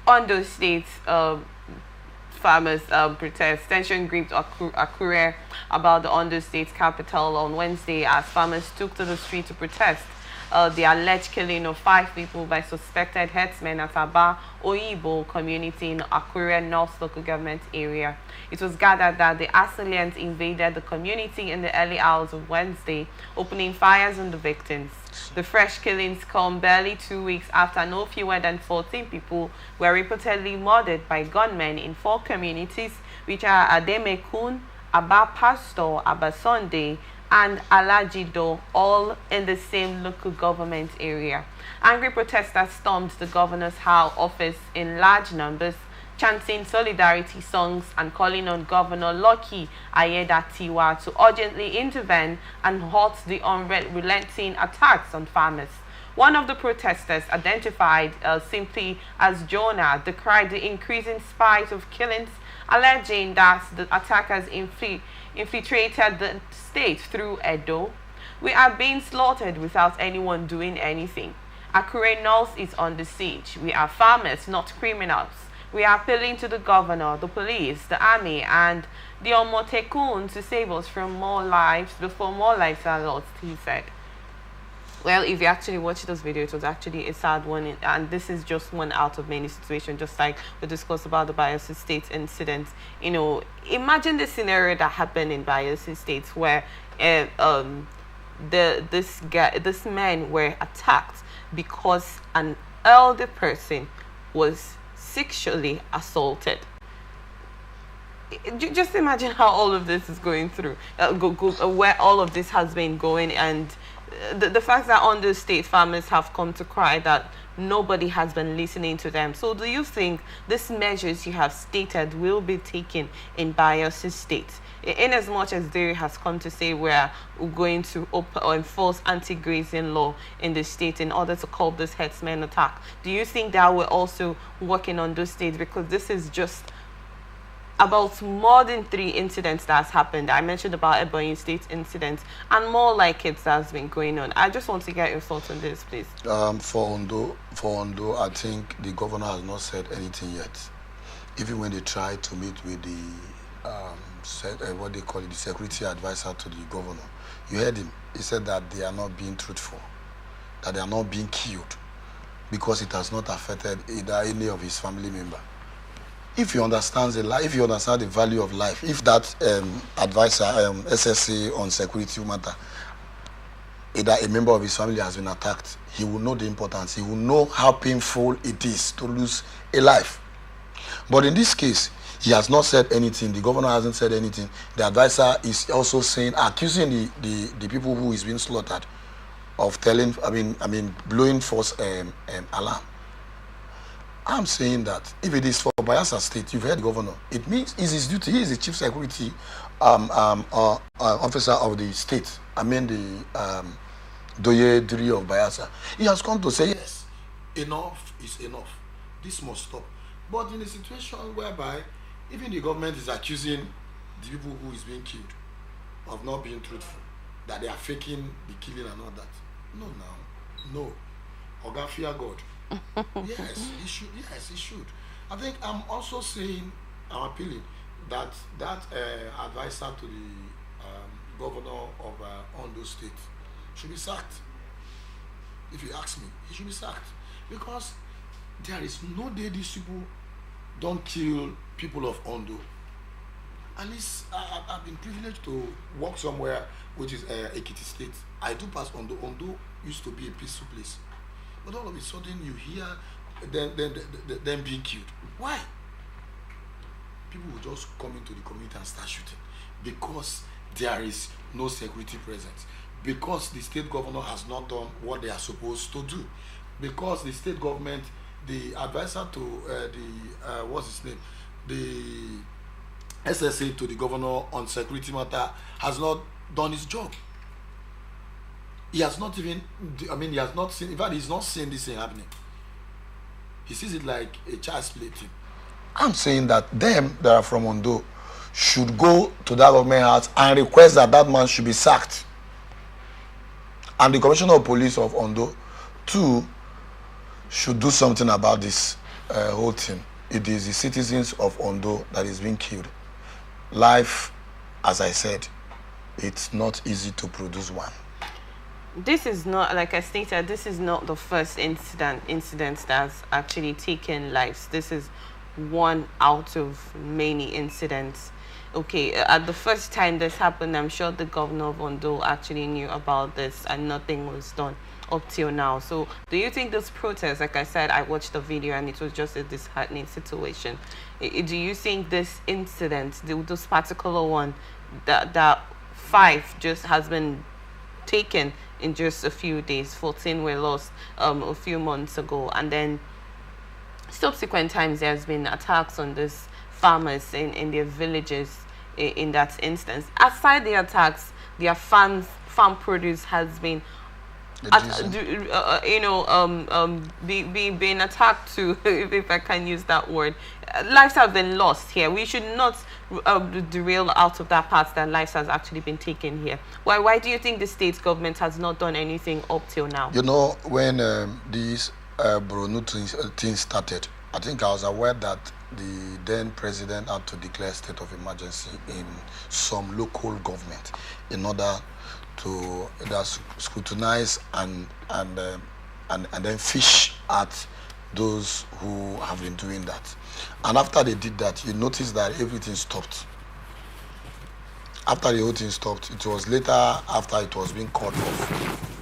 Ondo State farmers protest. Tension gripped Akure about the Ondo State capital on Wednesday as farmers took to the street to protest the alleged killing of 5 people by suspected herdsmen at Aba Oyinbo community in Akure North local government area. It was gathered that the assailants invaded the community in the early hours of Wednesday, opening fires on the victims. The fresh killings come barely 2 weeks after no fewer than 14 people were reportedly murdered by gunmen in 4 communities, which are Ademekun, Aba Pastor, Aba Sunday, and Alajido, all in the same local government area. Angry protesters stormed the governor's house office in large numbers, chanting solidarity songs and calling on Governor Lucky Ayedatiwa to urgently intervene and halt the unrelenting attacks on farmers. One of the protesters, identified simply as Jonah, decried the increasing spate of killings, alleging that the attackers infiltrated the state through Edo. We are being slaughtered without anyone doing anything. Akure North is under siege. We are farmers, not criminals. We are appealing to the governor, the police, the army, and the Omotekun to save us from more lives before more lives are lost, he said. Well, if you actually watch this video, it was actually a sad one, and this is just one out of many situations, just like we discussed about the Bayelsa State incident. You know, imagine the scenario that happened in Bayelsa State where this men were attacked because an elder person was sexually assaulted. Just imagine how all of this is going through, where all of this has been going, and the fact that Ondo State farmers have come to cry that nobody has been listening to them. So do you think these measures you have stated will be taken in Bayelsa State? In as much as there has come to say we're going to enforce anti-grazing law in the state in order to curb this herdsmen attack, do you think that will also work in Ondo State? Because this is just about more than 3 incidents that has happened. I mentioned about Aba Oyinbo State incidents and more like it that has been going on. I just want to get your thoughts on this, please. For Ondo, I think the governor has not said anything yet. Even when they tried to meet with the what they call it, the security advisor to the governor, you heard him. He said that they are not being truthful, that they are not being killed because it has not affected either any of his family member. If you understand the value of life, if that advisor, SSA on security matter, either a member of his family has been attacked, he will know the importance. He will know how painful it is to lose a life. But in this case, he has not said anything. The governor hasn't said anything. The advisor is also accusing the people who is being slaughtered of blowing false alarm. I'm saying that if it is for Bayelsa State, you've heard the governor, it means it's his duty. He is the chief security officer of the state. The Doye Duri of Bayelsa. He has come to say, yes, enough is enough. This must stop. But in a situation whereby even the government is accusing the people who is being killed of not being truthful, that they are faking the killing and all that. No. Oga, fear God. Yes, he should. Yes, he should. I think I'm also saying, I'm appealing that advisor to the governor of Ondo State should be sacked. If you ask me, he should be sacked because there is no day these people don't kill people of Ondo. At least I've been privileged to work somewhere which is Ekiti State. I do pass Ondo. Ondo used to be a peaceful place. But all of a sudden you hear them being killed. Why? People will just come into the community and start shooting because there is no security presence. Because the state governor has not done what they are supposed to do. Because the state government, the advisor to the SSA to the governor on security matter has not done his job. He has not even, he has not seen, in fact, he's not seen this thing happening. He sees it like a child's plaything. I'm saying that them that are from Ondo should go to that government house and request that man should be sacked. And the commissioner of police of Ondo, too, should do something about this. whole thing, it is the citizens of Ondo that is being killed. Life, as I said, it's not easy to produce one. This is not, like I stated, this is not the first incident that's actually taken lives. This is one out of many incidents. Okay, at the first time this happened, I'm sure the governor of Ondo actually knew about this and nothing was done up till now. So do you think this protest, like I said, I watched the video and it was just a disheartening situation. Do you think this incident, this particular one, that 5 just has been taken in just a few days, 14 were lost a few months ago, and then subsequent times there's been attacks on these farmers in their villages in that instance. Aside the attacks, their farm produce has been being attacked too, if I can use that word. Lives have been lost here. We should not derail out of that part that lives has actually been taken here. Why do you think the state government has not done anything up till now? You know, when these Bruno things started, I think I was aware that the then president had to declare state of emergency in some local government in order to scrutinize and then fish at those who have been doing that. And after they did that, you notice that everything stopped. After the whole thing stopped, it was later, after it was being called off,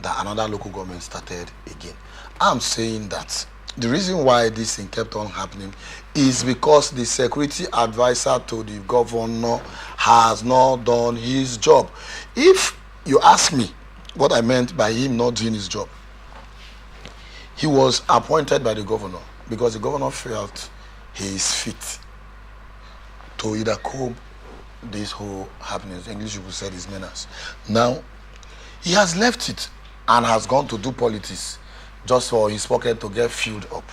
that another local government started again. I'm saying that the reason why this thing kept on happening is because the security advisor to the governor has not done his job. If you ask me what I meant by him not doing his job, he was appointed by the governor because the governor felt he is fit to either cope this whole happenings. English people said his manners. Now, he has left it and has gone to do politics just for his pocket to get filled up.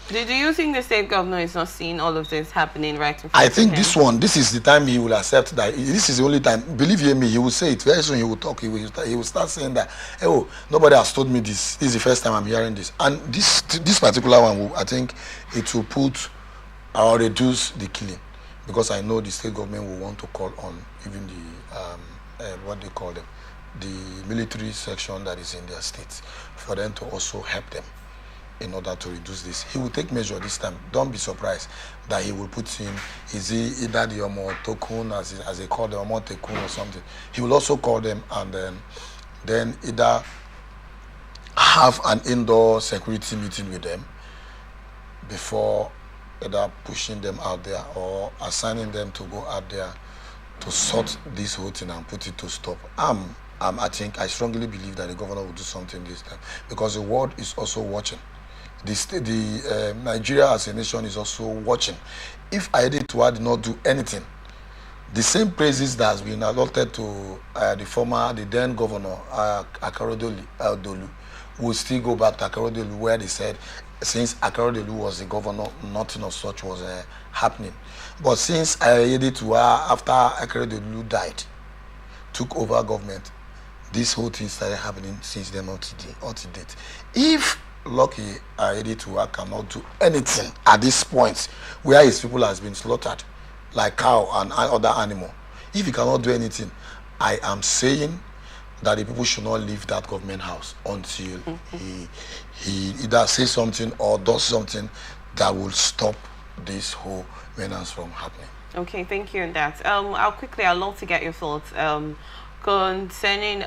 Do you think the state governor is not seeing all of this happening right in front I of think him? this is the time he will accept that. This is the only time. Believe you me, he will say it. Very soon he will talk. He will start saying that, oh, nobody has told me this. This is the first time I'm hearing this. And this particular one, I think it will put or reduce the killing. Because I know the state government will want to call on even the, what they call them, the military section that is in their states, for them to also help them in order to reduce this. He will take measure this time. Don't be surprised that he will put in, is he either the Omo Tokun, as they call the Omo Tekun or something. He will also call them and then either have an indoor security meeting with them before either pushing them out there or assigning them to go out there to sort this whole thing and put it to stop. I strongly believe that the governor will do something this time because the world is also watching. Nigeria as a nation is also watching. If Aiyedatiwa did not do anything, the same praises that has been allotted to the then governor Akure Dolu will still go back to Akure Dolu, where they said since Akure Dolu was the governor, nothing of such was happening. But since Aiyedatiwa, after Akure Dolu died, took over government, this whole thing started happening since then until date. If Lucky Aiyedatiwa cannot do anything at this point where his people has been slaughtered like cow and other animal, if he cannot do anything, I am saying that the people should not leave that government house until he either says something or does something that will stop this whole menace from happening. Okay, thank you on that. I'd love to get your thoughts concerning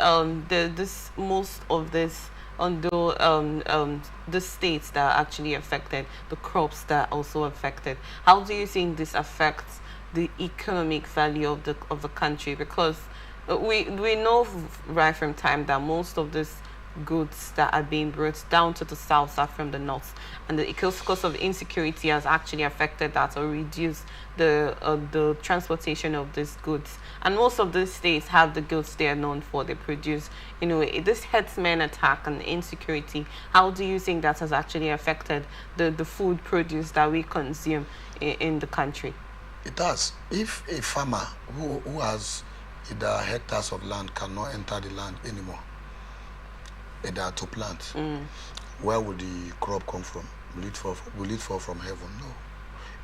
most of this on the states that are actually affected, the crops that are also affected. How do you think this affects the economic value of the country? Because we know right from time that most of these goods that are being brought down to the south are from the north, and the cost of insecurity has actually affected that or reduced the transportation of these goods. And most of these states have the goods they are known for. They produce, this herdsmen attack and insecurity. How do you think that has actually affected the food produce that we consume in the country? It does. If a farmer who has either hectares of land cannot enter the land anymore, either to plant, where would the crop come from? will it fall from heaven? No.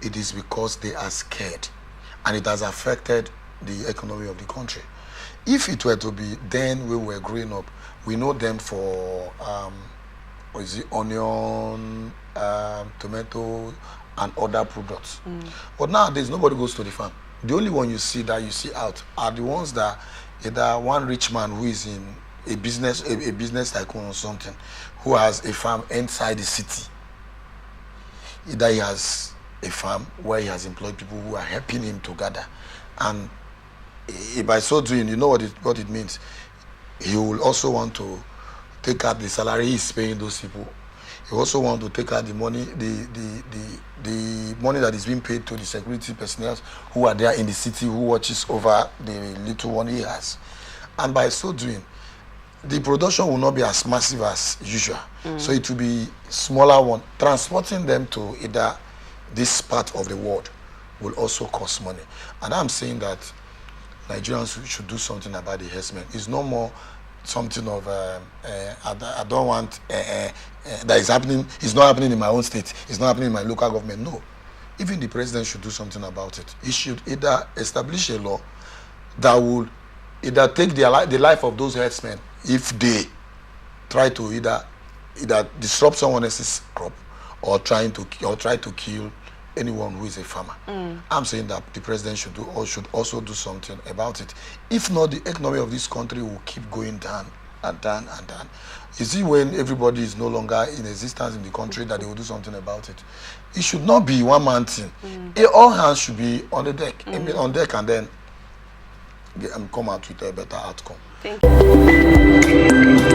It is because they are scared, and it has affected the economy of the country. If it were to be then we were growing up, we know them for what is it, onion, tomato, and other products. But nowadays nobody goes to the farm. The only one you see out are the ones that either one rich man who is in a business tycoon or something, who has a farm inside the city. Either he has a farm where he has employed people who are helping him to gather, and by so doing, you know what it means. He will also want to take out the salary he's paying those people. He also want to take out the money, the money that is being paid to the security personnel who are there in the city, who watches over the little one he has. And by so doing, the production will not be as massive as usual. So it will be smaller one. Transporting them to either this part of the world will also cost money. And I'm saying that Nigerians should do something about the herdsmen. It's no more something of I don't want that is happening. It's not happening in my own state. It's not happening in my local government. No, even the president should do something about it. He should either establish a law that will either take the life of those herdsmen if they try to either disrupt someone else's crop or try to kill anyone who is a farmer. I'm saying that the president should also do something about it. If not, the economy of this country will keep going down and down and down. You see, when everybody is no longer in existence in the country, that they will do something about it. It should not be one man thing. All hands should be on the deck, on deck, and then come out with a better outcome. Thank you.